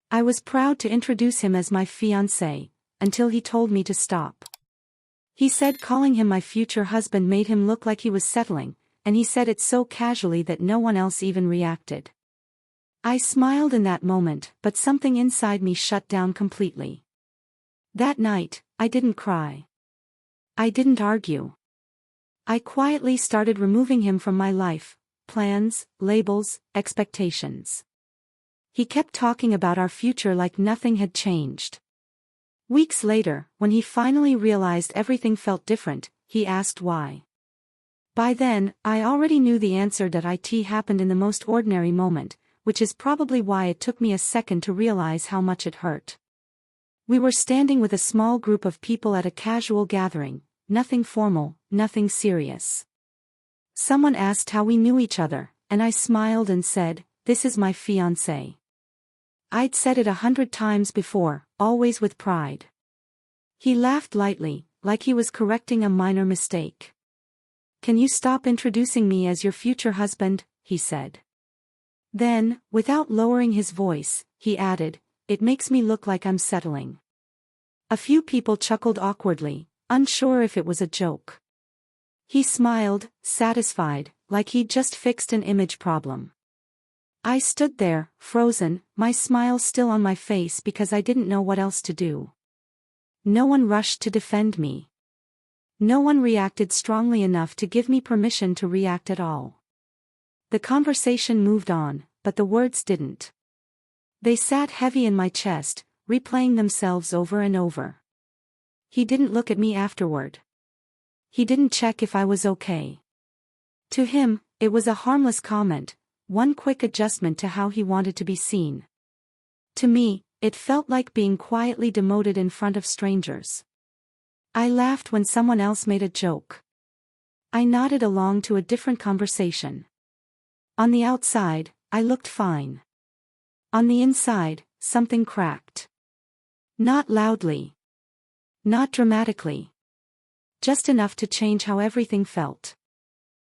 I was proud to introduce him as my fiancé, until he told me to stop. He said calling him my future husband made him look like he was settling, and he said it so casually that no one else even reacted. I smiled in that moment, but something inside me shut down completely. That night, I didn't cry. I didn't argue. I quietly started removing him from my life, plans, labels, expectations. He kept talking about our future like nothing had changed. Weeks later, when he finally realized everything felt different, he asked why. By then, I already knew the answer that it happened in the most ordinary moment, which is probably why it took me a second to realize how much it hurt. We were standing with a small group of people at a casual gathering, nothing formal, nothing serious. Someone asked how we knew each other, and I smiled and said, "This is my fiancé." I'd said it 100 times before, always with pride. He laughed lightly, like he was correcting a minor mistake. "Can you stop introducing me as your future husband?" he said. Then, without lowering his voice, he added, "It makes me look like I'm settling." A few people chuckled awkwardly, unsure if it was a joke. He smiled, satisfied, like he'd just fixed an image problem. I stood there, frozen, my smile still on my face because I didn't know what else to do. No one rushed to defend me. No one reacted strongly enough to give me permission to react at all. The conversation moved on, but the words didn't. They sat heavy in my chest, replaying themselves over and over. He didn't look at me afterward. He didn't check if I was okay. To him, it was a harmless comment, one quick adjustment to how he wanted to be seen. To me, it felt like being quietly demoted in front of strangers. I laughed when someone else made a joke. I nodded along to a different conversation. On the outside, I looked fine. On the inside, something cracked. Not loudly. Not dramatically. Just enough to change how everything felt.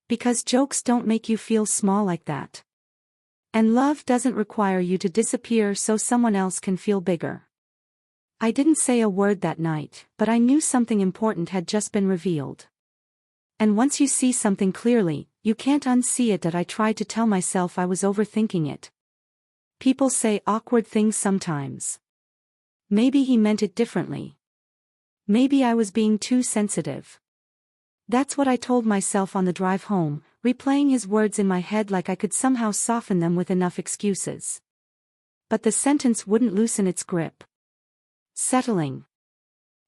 Because jokes don't make you feel small like that. And love doesn't require you to disappear so someone else can feel bigger. I didn't say a word that night, but I knew something important had just been revealed. And once you see something clearly, you can't unsee it. That I tried to tell myself I was overthinking it. People say awkward things sometimes. Maybe he meant it differently. Maybe I was being too sensitive. That's what I told myself on the drive home, replaying his words in my head like I could somehow soften them with enough excuses. But the sentence wouldn't loosen its grip. Settling.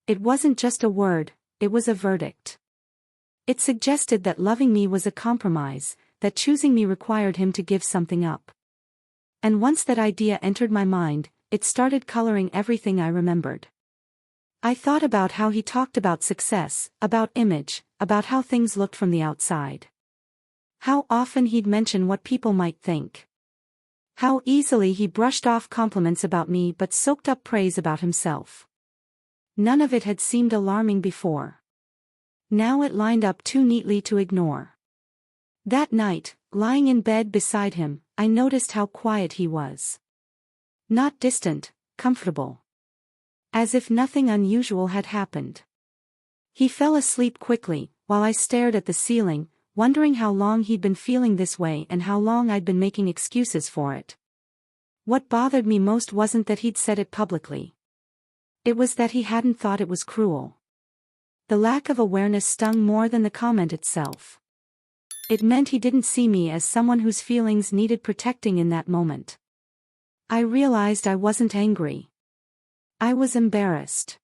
It wasn't just a word, it was a verdict. It suggested that loving me was a compromise, that choosing me required him to give something up. And once that idea entered my mind, it started coloring everything I remembered. I thought about how he talked about success, about image, about how things looked from the outside. How often he'd mention what people might think. How easily he brushed off compliments about me but soaked up praise about himself. None of it had seemed alarming before. Now it lined up too neatly to ignore. That night, lying in bed beside him, I noticed how quiet he was. Not distant, comfortable. As if nothing unusual had happened. He fell asleep quickly, while I stared at the ceiling, wondering how long he'd been feeling this way and how long I'd been making excuses for it. What bothered me most wasn't that he'd said it publicly. It was that he hadn't thought it was cruel. The lack of awareness stung more than the comment itself. It meant he didn't see me as someone whose feelings needed protecting in that moment. I realized I wasn't angry. I was embarrassed.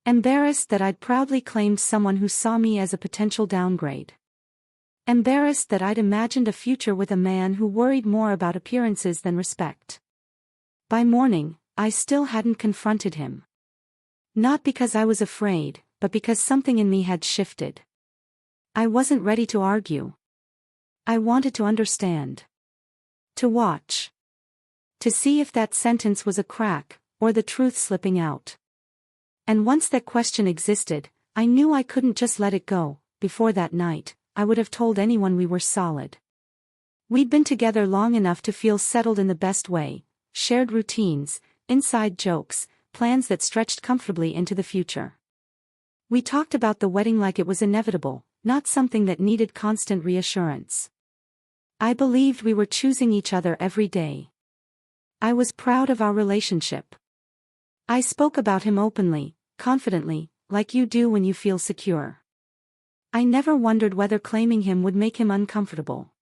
Embarrassed that I'd proudly claimed someone who saw me as a potential downgrade. Embarrassed that I'd imagined a future with a man who worried more about appearances than respect. By morning, I still hadn't confronted him. Not because I was afraid, but because something in me had shifted. I wasn't ready to argue. I wanted to understand. To watch. To see if that sentence was a crack, or the truth slipping out. And once that question existed, I knew I couldn't just let it go. Before that night, I would have told anyone we were solid. We'd been together long enough to feel settled in the best way, shared routines, inside jokes, plans that stretched comfortably into the future. We talked about the wedding like it was inevitable, not something that needed constant reassurance. I believed we were choosing each other every day. I was proud of our relationship. I spoke about him openly, confidently, like you do when you feel secure. I never wondered whether claiming him would make him uncomfortable.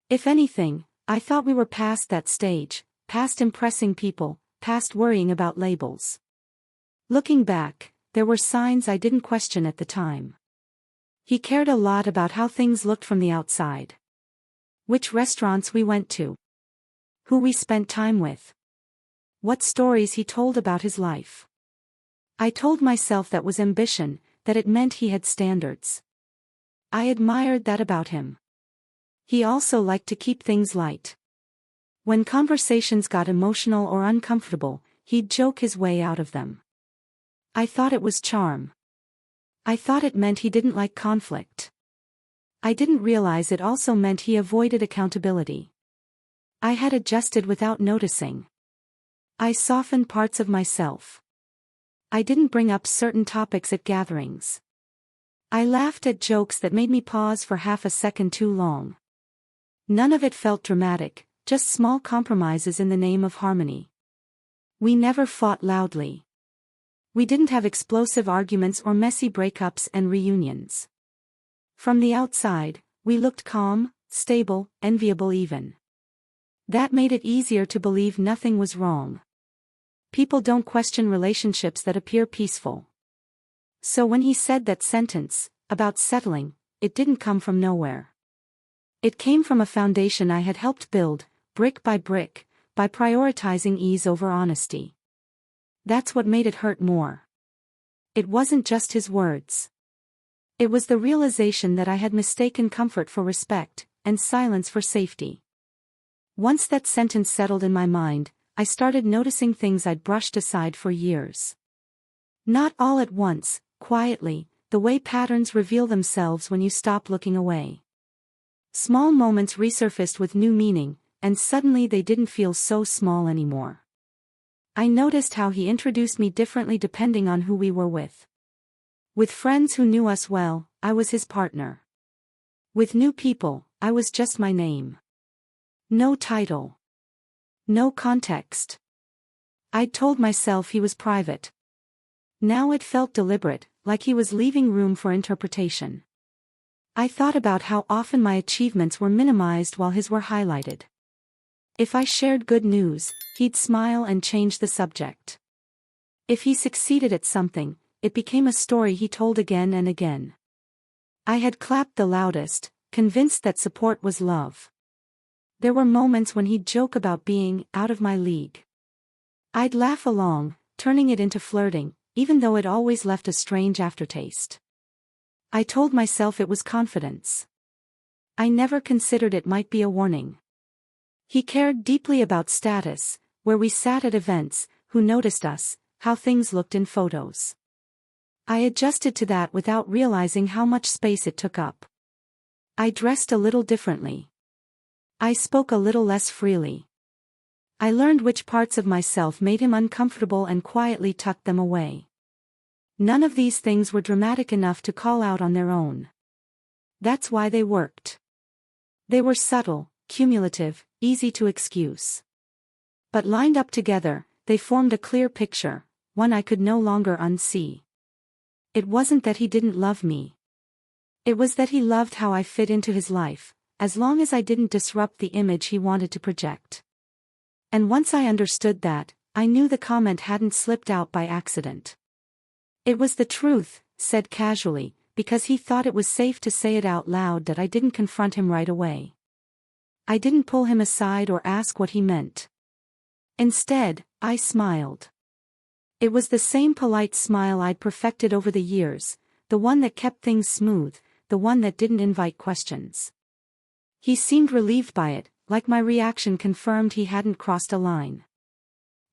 If anything, I thought we were past that stage, past impressing people, past worrying about labels. Looking back, there were signs I didn't question at the time. He cared a lot about how things looked from the outside. Which restaurants we went to. Who we spent time with. What stories he told about his life. I told myself that was ambition, that it meant he had standards. I admired that about him. He also liked to keep things light. When conversations got emotional or uncomfortable, he'd joke his way out of them. I thought it was charm. I thought it meant he didn't like conflict. I didn't realize it also meant he avoided accountability. I had adjusted without noticing. I softened parts of myself. I didn't bring up certain topics at gatherings. I laughed at jokes that made me pause for half a second too long. None of it felt dramatic, just small compromises in the name of harmony. We never fought loudly. We didn't have explosive arguments or messy breakups and reunions. From the outside, we looked calm, stable, enviable even. That made it easier to believe nothing was wrong. People don't question relationships that appear peaceful. So when he said that sentence, about settling, it didn't come from nowhere. It came from a foundation I had helped build, brick, by prioritizing ease over honesty. That's what made it hurt more. It wasn't just his words. It was the realization that I had mistaken comfort for respect, and silence for safety. Once that sentence settled in my mind, I started noticing things I'd brushed aside for years. Not all at once, quietly, the way patterns reveal themselves when you stop looking away. Small moments resurfaced with new meaning, and suddenly they didn't feel so small anymore. I noticed how he introduced me differently depending on who we were with. With friends who knew us well, I was his partner. With new people, I was just my name. No title. No context. I'd told myself he was private. Now it felt deliberate, like he was leaving room for interpretation. I thought about how often my achievements were minimized while his were highlighted. If I shared good news, he'd smile and change the subject. If he succeeded at something, it became a story he told again and again. I had clapped the loudest, convinced that support was love. There were moments when he'd joke about being out of my league. I'd laugh along, turning it into flirting, even though it always left a strange aftertaste. I told myself it was confidence. I never considered it might be a warning. He cared deeply about status, where we sat at events, who noticed us, how things looked in photos. I adjusted to that without realizing how much space it took up. I dressed a little differently. I spoke a little less freely. I learned which parts of myself made him uncomfortable and quietly tucked them away. None of these things were dramatic enough to call out on their own. That's why they worked. They were subtle, cumulative, easy to excuse. But lined up together, they formed a clear picture, one I could no longer unsee. It wasn't that he didn't love me. It was that he loved how I fit into his life, as long as I didn't disrupt the image he wanted to project. And once I understood that, I knew the comment hadn't slipped out by accident. It was the truth, said casually, because he thought it was safe to say it out loud that I didn't confront him right away. I didn't pull him aside or ask what he meant. Instead, I smiled. It was the same polite smile I'd perfected over the years, the one that kept things smooth, the one that didn't invite questions. He seemed relieved by it, like my reaction confirmed he hadn't crossed a line.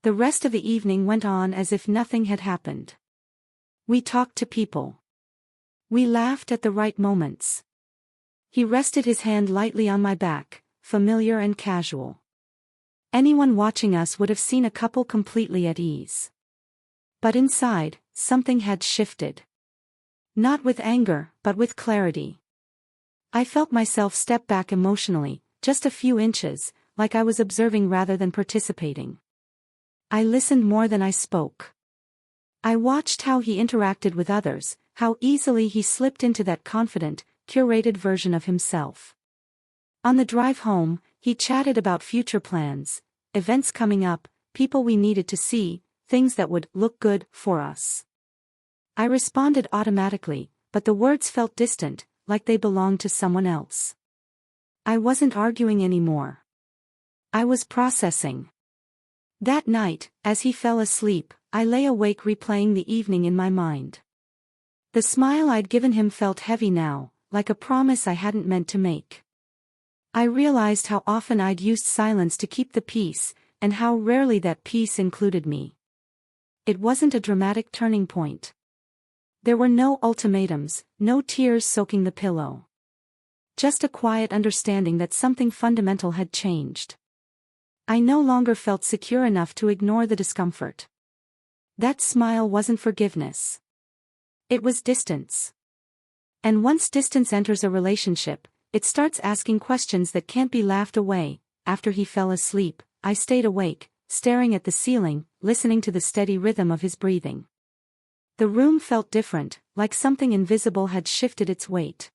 The rest of the evening went on as if nothing had happened. We talked to people. We laughed at the right moments. He rested his hand lightly on my back, familiar and casual. Anyone watching us would have seen a couple completely at ease. But inside, something had shifted. Not with anger, but with clarity. I felt myself step back emotionally, just a few inches, like I was observing rather than participating. I listened more than I spoke. I watched how he interacted with others, how easily he slipped into that confident, curated version of himself. On the drive home, he chatted about future plans, events coming up, people we needed to see, things that would look good for us. I responded automatically, but the words felt distant, like they belonged to someone else. I wasn't arguing anymore. I was processing. That night, as he fell asleep, I lay awake replaying the evening in my mind. The smile I'd given him felt heavy now, like a promise I hadn't meant to make. I realized how often I'd used silence to keep the peace, and how rarely that peace included me. It wasn't a dramatic turning point. There were no ultimatums, no tears soaking the pillow. Just a quiet understanding that something fundamental had changed. I no longer felt secure enough to ignore the discomfort. That smile wasn't forgiveness. It was distance. And once distance enters a relationship, it starts asking questions that can't be laughed away. After he fell asleep, I stayed awake, staring at the ceiling, listening to the steady rhythm of his breathing. The room felt different, like something invisible had shifted its weight.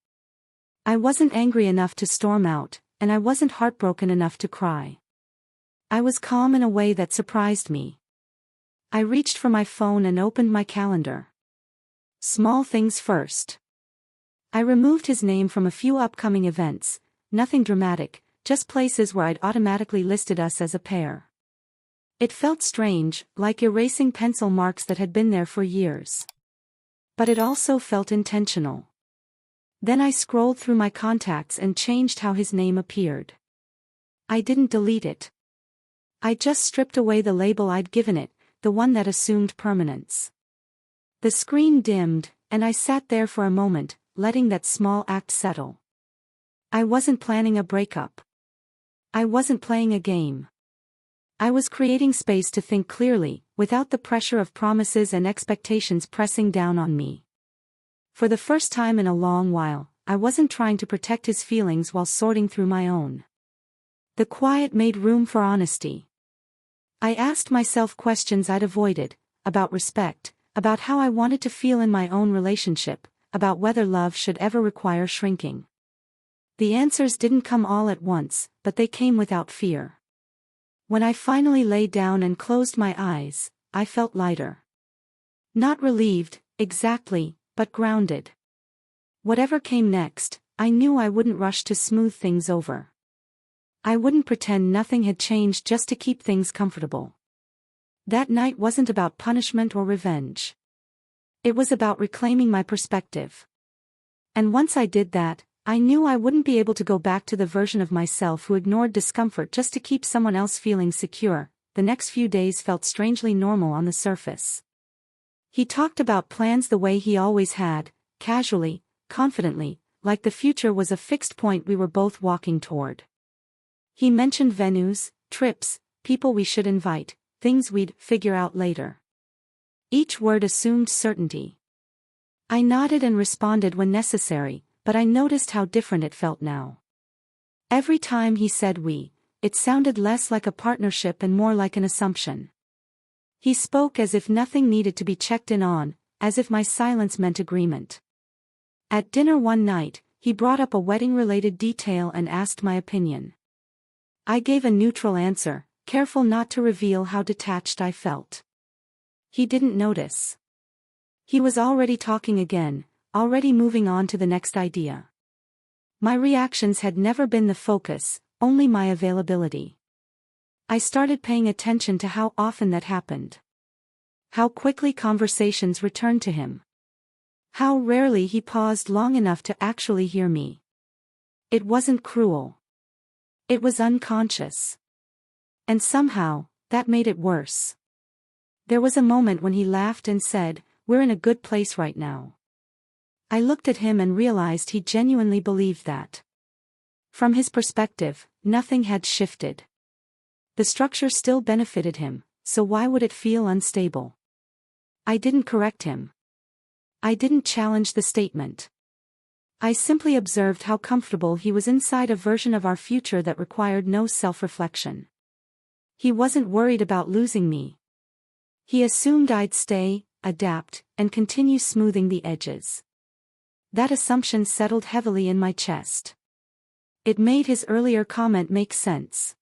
I wasn't angry enough to storm out, and I wasn't heartbroken enough to cry. I was calm in a way that surprised me. I reached for my phone and opened my calendar. Small things first. I removed his name from a few upcoming events, nothing dramatic, just places where I'd automatically listed us as a pair. It felt strange, like erasing pencil marks that had been there for years. But it also felt intentional. Then I scrolled through my contacts and changed how his name appeared. I didn't delete it. I just stripped away the label I'd given it, the one that assumed permanence. The screen dimmed, and I sat there for a moment, letting that small act settle. I wasn't planning a breakup. I wasn't playing a game. I was creating space to think clearly, without the pressure of promises and expectations pressing down on me. For the first time in a long while, I wasn't trying to protect his feelings while sorting through my own. The quiet made room for honesty. I asked myself questions I'd avoided, about respect, about how I wanted to feel in my own relationship, about whether love should ever require shrinking. The answers didn't come all at once, but they came without fear. When I finally lay down and closed my eyes, I felt lighter. Not relieved, exactly, but grounded. Whatever came next, I knew I wouldn't rush to smooth things over. I wouldn't pretend nothing had changed just to keep things comfortable. That night wasn't about punishment or revenge. It was about reclaiming my perspective. And once I did that, I knew I wouldn't be able to go back to the version of myself who ignored discomfort just to keep someone else feeling secure. The next few days felt strangely normal on the surface. He talked about plans the way he always had, casually, confidently, like the future was a fixed point we were both walking toward. He mentioned venues, trips, people we should invite, things we'd figure out later. Each word assumed certainty. I nodded and responded when necessary, but I noticed how different it felt now. Every time he said we, it sounded less like a partnership and more like an assumption. He spoke as if nothing needed to be checked in on, as if my silence meant agreement. At dinner one night, he brought up a wedding-related detail and asked my opinion. I gave a neutral answer, careful not to reveal how detached I felt. He didn't notice. He was already talking again, already moving on to the next idea. My reactions had never been the focus, only my availability. I started paying attention to how often that happened. How quickly conversations returned to him. How rarely he paused long enough to actually hear me. It wasn't cruel. It was unconscious. And somehow, that made it worse. There was a moment when he laughed and said, "We're in a good place right now." I looked at him and realized he genuinely believed that. From his perspective, nothing had shifted. the structure still benefited him, so why would it feel unstable? I didn't correct him. I didn't challenge the statement. I simply observed how comfortable he was inside a version of our future that required no self-reflection. He wasn't worried about losing me. He assumed I'd stay, adapt, and continue smoothing the edges. That assumption settled heavily in my chest. It made his earlier comment make sense.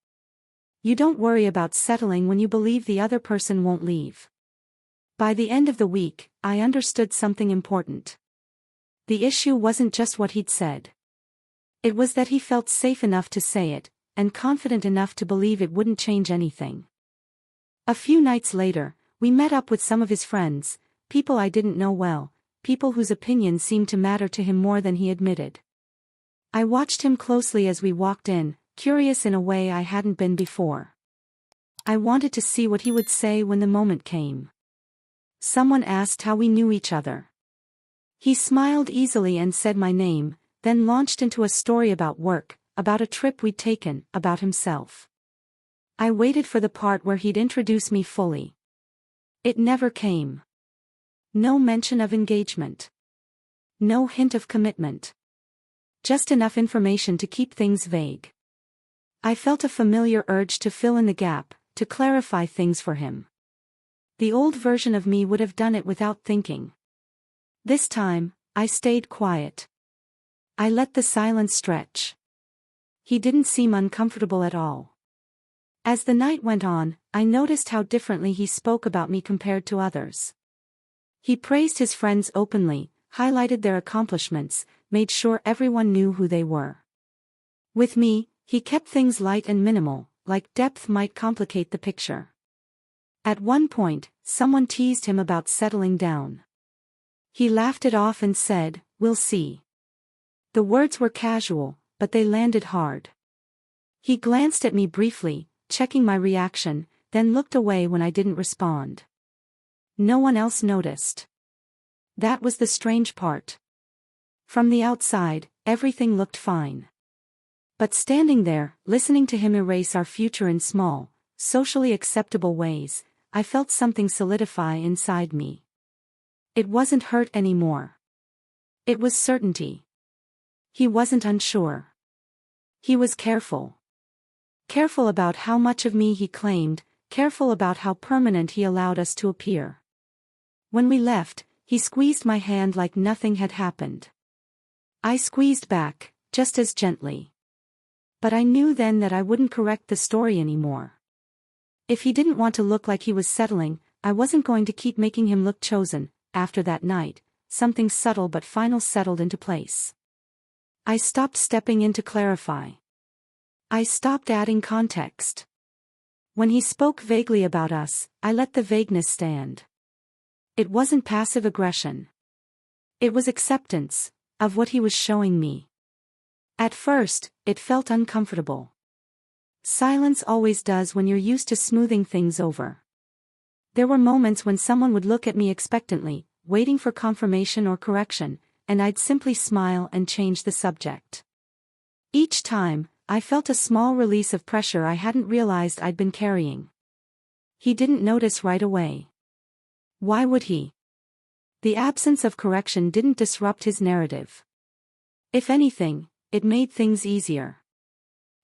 You don't worry about settling when you believe the other person won't leave. By the end of the week, I understood something important. The issue wasn't just what he'd said. It was that he felt safe enough to say it, and confident enough to believe it wouldn't change anything. A few nights later, we met up with some of his friends, people I didn't know well, people whose opinions seemed to matter to him more than he admitted. I watched him closely as we walked in, curious in a way I hadn't been before. I wanted to see what he would say when the moment came. Someone asked how we knew each other. He smiled easily and said my name, then launched into a story about work, about a trip we'd taken, about himself. I waited for the part where he'd introduce me fully. It never came. No mention of engagement. No hint of commitment. Just enough information to keep things vague. I felt a familiar urge to fill in the gap, to clarify things for him. The old version of me would have done it without thinking. This time, I stayed quiet. I let the silence stretch. He didn't seem uncomfortable at all. As the night went on, I noticed how differently he spoke about me compared to others. He praised his friends openly, highlighted their accomplishments, made sure everyone knew who they were. With me, he kept things light and minimal, like depth might complicate the picture. At one point, someone teased him about settling down. He laughed it off and said, "We'll see." The words were casual, but they landed hard. He glanced at me briefly, checking my reaction, then looked away when I didn't respond. No one else noticed. That was the strange part. From the outside, everything looked fine. But standing there, listening to him erase our future in small, socially acceptable ways, I felt something solidify inside me. It wasn't hurt anymore. It was certainty. He wasn't unsure. He was careful. Careful about how much of me he claimed, careful about how permanent he allowed us to appear. When we left, he squeezed my hand like nothing had happened. I squeezed back, just as gently. But I knew then that I wouldn't correct the story anymore. If he didn't want to look like he was settling, I wasn't going to keep making him look chosen. After that night, something subtle but final settled into place. I stopped stepping in to clarify. I stopped adding context. When he spoke vaguely about us, I let the vagueness stand. It wasn't passive aggression. It was acceptance of what he was showing me. At first, it felt uncomfortable. Silence always does when you're used to smoothing things over. There were moments when someone would look at me expectantly, waiting for confirmation or correction, and I'd simply smile and change the subject. Each time, I felt a small release of pressure I hadn't realized I'd been carrying. He didn't notice right away. Why would he? The absence of correction didn't disrupt his narrative. If anything, it made things easier.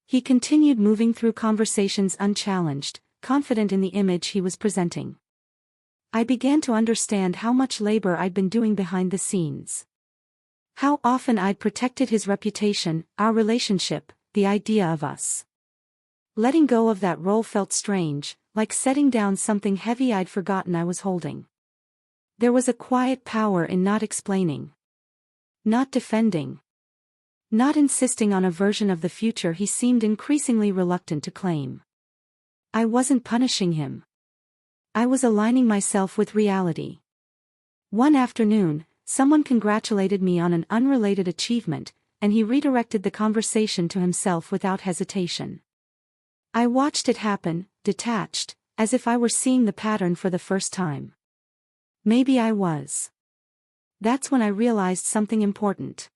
He continued moving through conversations unchallenged, confident in the image he was presenting. I began to understand how much labor I'd been doing behind the scenes. How often I'd protected his reputation, our relationship, the idea of us. Letting go of that role felt strange, like setting down something heavy I'd forgotten I was holding. There was a quiet power in not explaining. Not defending. Not insisting on a version of the future he seemed increasingly reluctant to claim. I wasn't punishing him. I was aligning myself with reality. One afternoon, someone congratulated me on an unrelated achievement, and he redirected the conversation to himself without hesitation. I watched it happen, detached, as if I were seeing the pattern for the first time. Maybe I was. That's when I realized something important.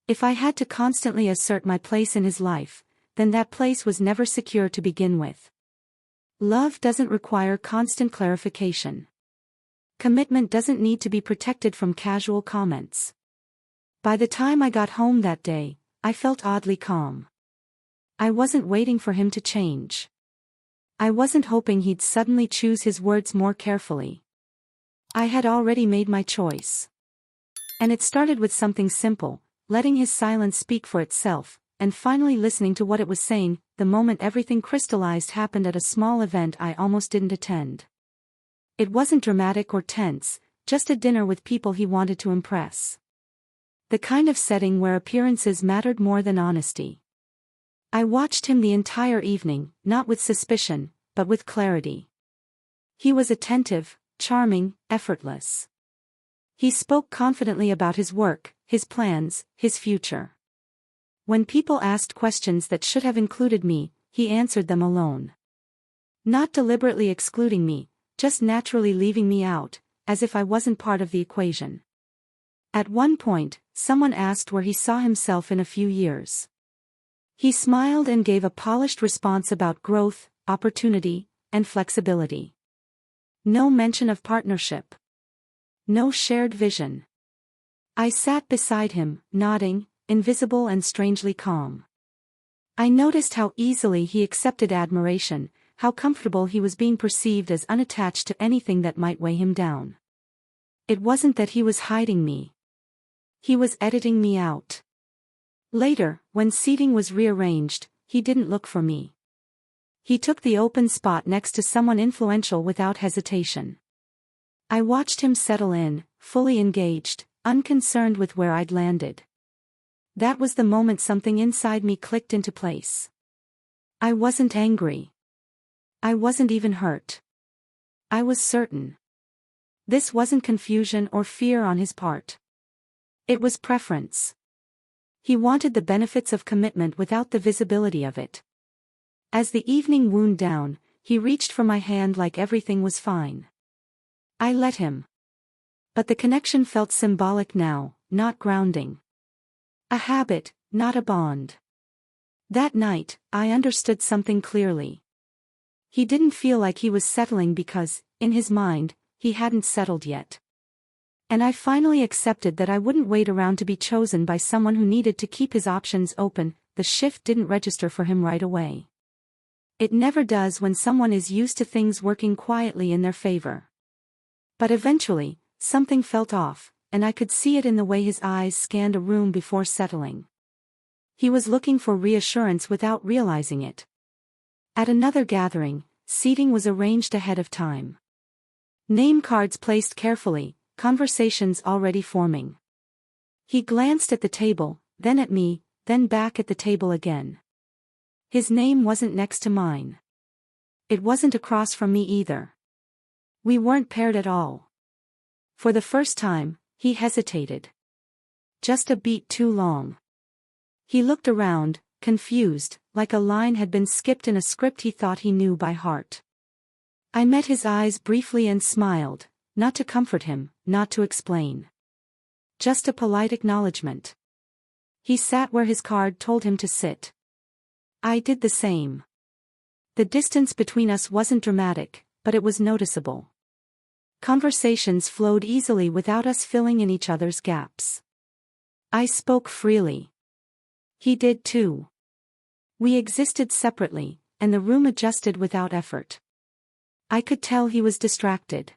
If I had to constantly assert my place in his life, then that place was never secure to begin with. Love doesn't require constant clarification. Commitment doesn't need to be protected from casual comments. By the time I got home that day, I felt oddly calm. I wasn't waiting for him to change. I wasn't hoping he'd suddenly choose his words more carefully. I had already made my choice. And it started with something simple, letting his silence speak for itself, and finally listening to what it was saying. The moment everything crystallized happened at a small event I almost didn't attend. It wasn't dramatic or tense, just a dinner with people he wanted to impress. The kind of setting where appearances mattered more than honesty. I watched him the entire evening, not with suspicion, but with clarity. He was attentive, charming, effortless. He spoke confidently about his work, his plans, his future. When people asked questions that should have included me, he answered them alone. Not deliberately excluding me, just naturally leaving me out, as if I wasn't part of the equation. At one point, someone asked where he saw himself in a few years. He smiled and gave a polished response about growth, opportunity, and flexibility. No mention of partnership. No shared vision. I sat beside him, nodding, invisible and strangely calm. I noticed how easily he accepted admiration, how comfortable he was being perceived as unattached to anything that might weigh him down. It wasn't that he was hiding me. He was editing me out. Later, when seating was rearranged, he didn't look for me. He took the open spot next to someone influential without hesitation. I watched him settle in, fully engaged, unconcerned with where I'd landed. That was the moment something inside me clicked into place. I wasn't angry. I wasn't even hurt. I was certain. This wasn't confusion or fear on his part. It was preference. He wanted the benefits of commitment without the visibility of it. As the evening wound down, he reached for my hand like everything was fine. I let him. But the connection felt symbolic now, not grounding. A habit, not a bond. That night, I understood something clearly. He didn't feel like he was settling because, in his mind, he hadn't settled yet. And I finally accepted that I wouldn't wait around to be chosen by someone who needed to keep his options open. The shift didn't register for him right away. It never does when someone is used to things working quietly in their favor. But eventually, something felt off, and I could see it in the way his eyes scanned a room before settling. He was looking for reassurance without realizing it. At another gathering, seating was arranged ahead of time. Name cards placed carefully, conversations already forming. He glanced at the table, then at me, then back at the table again. His name wasn't next to mine. It wasn't across from me either. We weren't paired at all. For the first time, he hesitated. Just a beat too long. He looked around, confused, like a line had been skipped in a script he thought he knew by heart. I met his eyes briefly and smiled, not to comfort him, not to explain. Just a polite acknowledgement. He sat where his card told him to sit. I did the same. The distance between us wasn't dramatic, but it was noticeable. Conversations flowed easily without us filling in each other's gaps. I spoke freely. He did too. We existed separately, and the room adjusted without effort. I could tell he was distracted.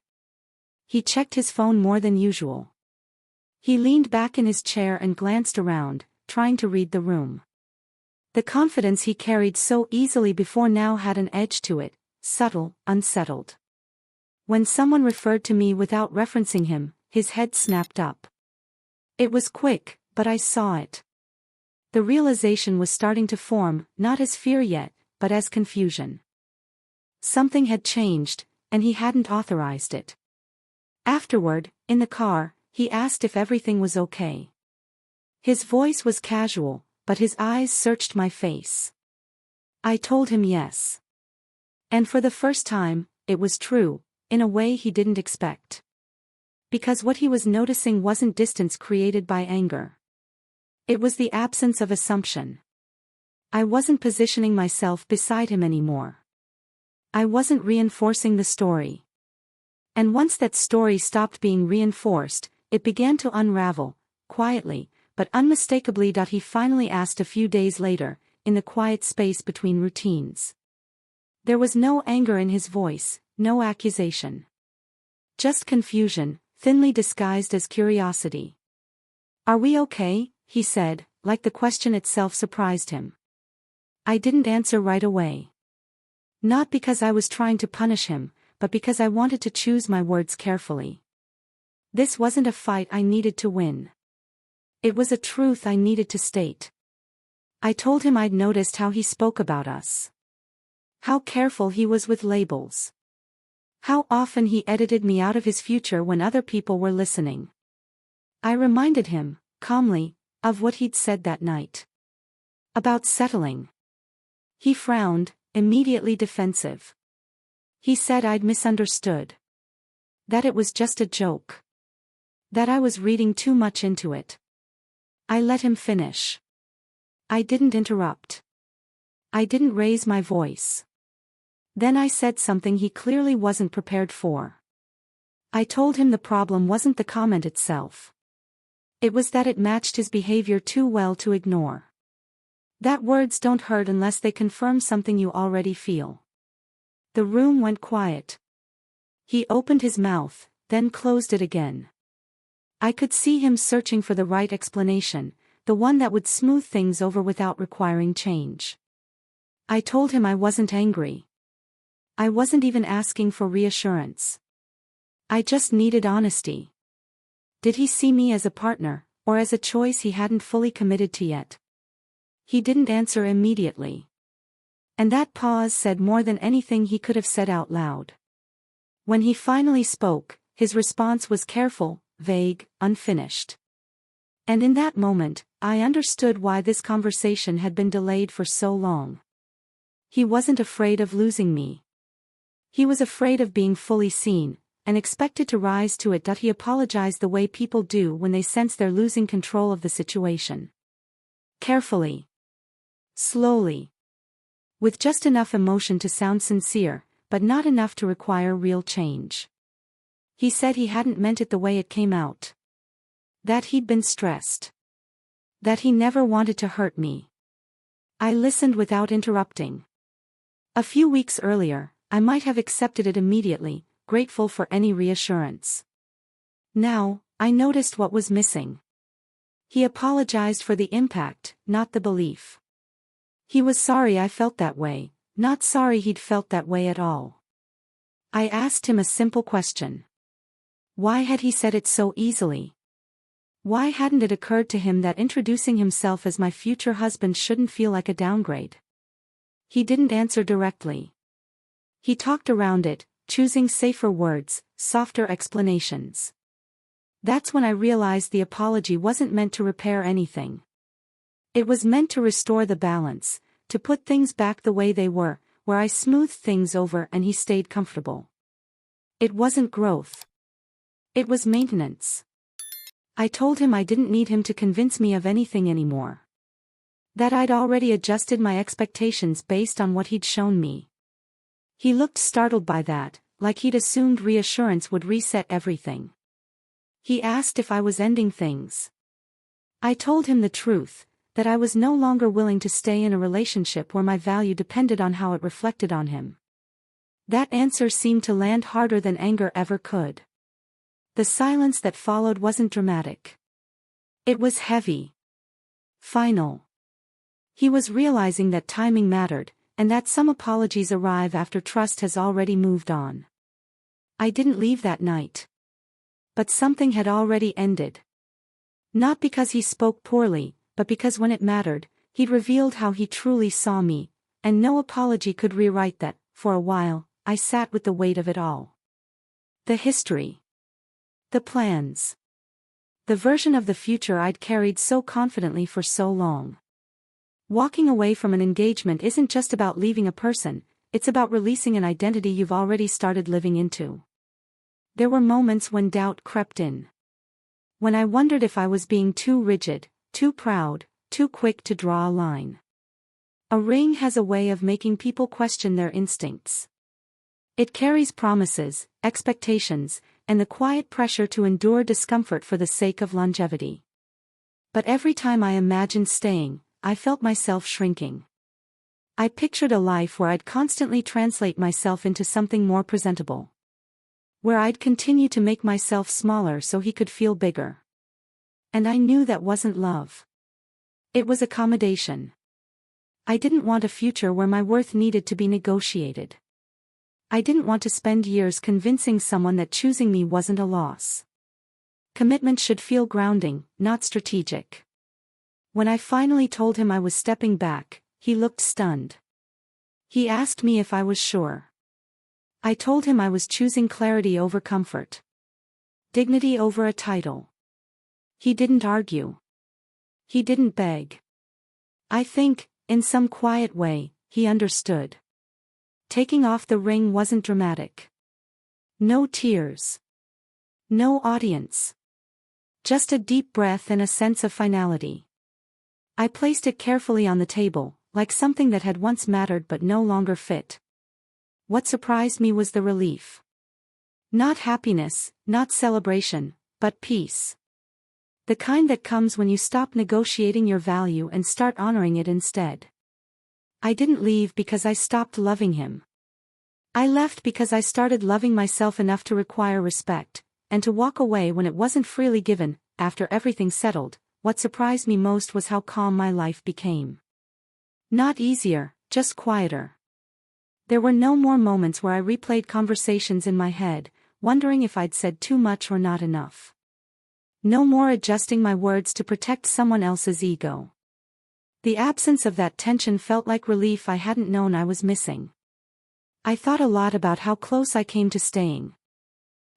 He checked his phone more than usual. He leaned back in his chair and glanced around, trying to read the room. The confidence he carried so easily before now had an edge to it, subtle, unsettled. When someone referred to me without referencing him, his head snapped up. It was quick, but I saw it. The realization was starting to form, not as fear yet, but as confusion. Something had changed, and he hadn't authorized it. Afterward, in the car, he asked if everything was okay. His voice was casual, but his eyes searched my face. I told him yes. And for the first time, it was true, in a way he didn't expect. Because what he was noticing wasn't distance created by anger. It was the absence of assumption. I wasn't positioning myself beside him anymore. I wasn't reinforcing the story. And once that story stopped being reinforced, it began to unravel, quietly, but unmistakably. He finally asked a few days later, in the quiet space between routines. There was no anger in his voice, no accusation. Just confusion, thinly disguised as curiosity. "Are we okay?" he said, like the question itself surprised him. I didn't answer right away. Not because I was trying to punish him, but because I wanted to choose my words carefully. This wasn't a fight I needed to win. It was a truth I needed to state. I told him I'd noticed how he spoke about us. How careful he was with labels. How often he edited me out of his future when other people were listening. I reminded him, calmly, of what he'd said that night. About settling. He frowned, immediately defensive. He said I'd misunderstood. That it was just a joke. That I was reading too much into it. I let him finish. I didn't interrupt. I didn't raise my voice. Then I said something he clearly wasn't prepared for. I told him the problem wasn't the comment itself. It was that it matched his behavior too well to ignore. That words don't hurt unless they confirm something you already feel. The room went quiet. He opened his mouth, then closed it again. I could see him searching for the right explanation, the one that would smooth things over without requiring change. I told him I wasn't angry. I wasn't even asking for reassurance. I just needed honesty. Did he see me as a partner, or as a choice he hadn't fully committed to yet? He didn't answer immediately. And that pause said more than anything he could have said out loud. When he finally spoke, his response was careful, vague, unfinished. And in that moment, I understood why this conversation had been delayed for so long. He wasn't afraid of losing me. He was afraid of being fully seen, and expected to rise to it. He apologized the way people do when they sense they're losing control of the situation. Carefully. Slowly. With just enough emotion to sound sincere, but not enough to require real change. He said he hadn't meant it the way it came out. That he'd been stressed. That he never wanted to hurt me. I listened without interrupting. A few weeks earlier, I might have accepted it immediately, grateful for any reassurance. Now, I noticed what was missing. He apologized for the impact, not the belief. He was sorry I felt that way, not sorry he'd felt that way at all. I asked him a simple question. Why had he said it so easily? Why hadn't it occurred to him that introducing himself as my future husband shouldn't feel like a downgrade? He didn't answer directly. He talked around it, choosing safer words, softer explanations. That's when I realized the apology wasn't meant to repair anything. It was meant to restore the balance, to put things back the way they were, where I smoothed things over and he stayed comfortable. It wasn't growth. It was maintenance. I told him I didn't need him to convince me of anything anymore. That I'd already adjusted my expectations based on what he'd shown me. He looked startled by that, like he'd assumed reassurance would reset everything. He asked if I was ending things. I told him the truth, that I was no longer willing to stay in a relationship where my value depended on how it reflected on him. That answer seemed to land harder than anger ever could. The silence that followed wasn't dramatic. It was heavy. Final. He was realizing that timing mattered, and that some apologies arrive after trust has already moved on. I didn't leave that night. But something had already ended. Not because he spoke poorly, but because when it mattered, he'd revealed how he truly saw me, and no apology could rewrite that. For a while, I sat with the weight of it all. The history. The plans. The version of the future I'd carried so confidently for so long. Walking away from an engagement isn't just about leaving a person, it's about releasing an identity you've already started living into. There were moments when doubt crept in. When I wondered if I was being too rigid, too proud, too quick to draw a line. A ring has a way of making people question their instincts. It carries promises, expectations, and the quiet pressure to endure discomfort for the sake of longevity. But every time I imagined staying, I felt myself shrinking. I pictured a life where I'd constantly translate myself into something more presentable. Where I'd continue to make myself smaller so he could feel bigger. And I knew that wasn't love. It was accommodation. I didn't want a future where my worth needed to be negotiated. I didn't want to spend years convincing someone that choosing me wasn't a loss. Commitment should feel grounding, not strategic. When I finally told him I was stepping back, he looked stunned. He asked me if I was sure. I told him I was choosing clarity over comfort. Dignity over a title. He didn't argue. He didn't beg. I think, in some quiet way, he understood. Taking off the ring wasn't dramatic. No tears. No audience. Just a deep breath and a sense of finality. I placed it carefully on the table, like something that had once mattered but no longer fit. What surprised me was the relief. Not happiness, not celebration, but peace. The kind that comes when you stop negotiating your value and start honoring it instead. I didn't leave because I stopped loving him. I left because I started loving myself enough to require respect, and to walk away when it wasn't freely given. After everything settled, what surprised me most was how calm my life became. Not easier, just quieter. There were no more moments where I replayed conversations in my head, wondering if I'd said too much or not enough. No more adjusting my words to protect someone else's ego. The absence of that tension felt like relief I hadn't known I was missing. I thought a lot about how close I came to staying.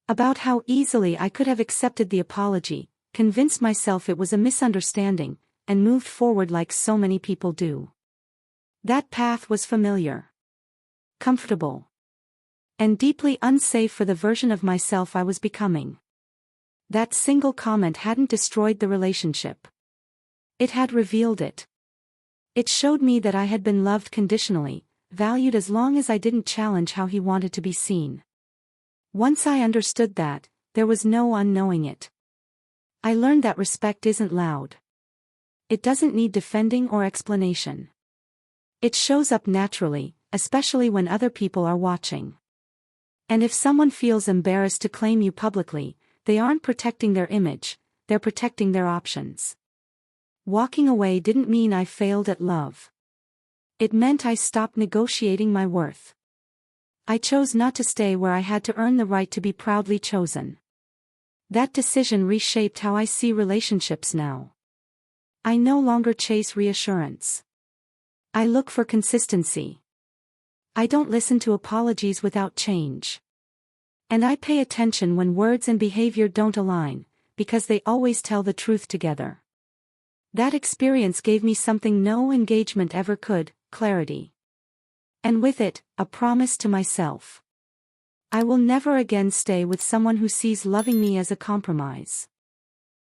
About how easily I could have accepted the apology, convinced myself it was a misunderstanding, and moved forward like so many people do. That path was familiar. Comfortable. And deeply unsafe for the version of myself I was becoming. That single comment hadn't destroyed the relationship. It had revealed it. It showed me that I had been loved conditionally, valued as long as I didn't challenge how he wanted to be seen. Once I understood that, there was no unknowing it. I learned that respect isn't loud. It doesn't need defending or explanation. It shows up naturally, especially when other people are watching. And if someone feels embarrassed to claim you publicly, they aren't protecting their image, they're protecting their options. Walking away didn't mean I failed at love. It meant I stopped negotiating my worth. I chose not to stay where I had to earn the right to be proudly chosen. That decision reshaped how I see relationships now. I no longer chase reassurance. I look for consistency. I don't listen to apologies without change. And I pay attention when words and behavior don't align, because they always tell the truth together. That experience gave me something no engagement ever could, clarity. And with it, a promise to myself. I will never again stay with someone who sees loving me as a compromise.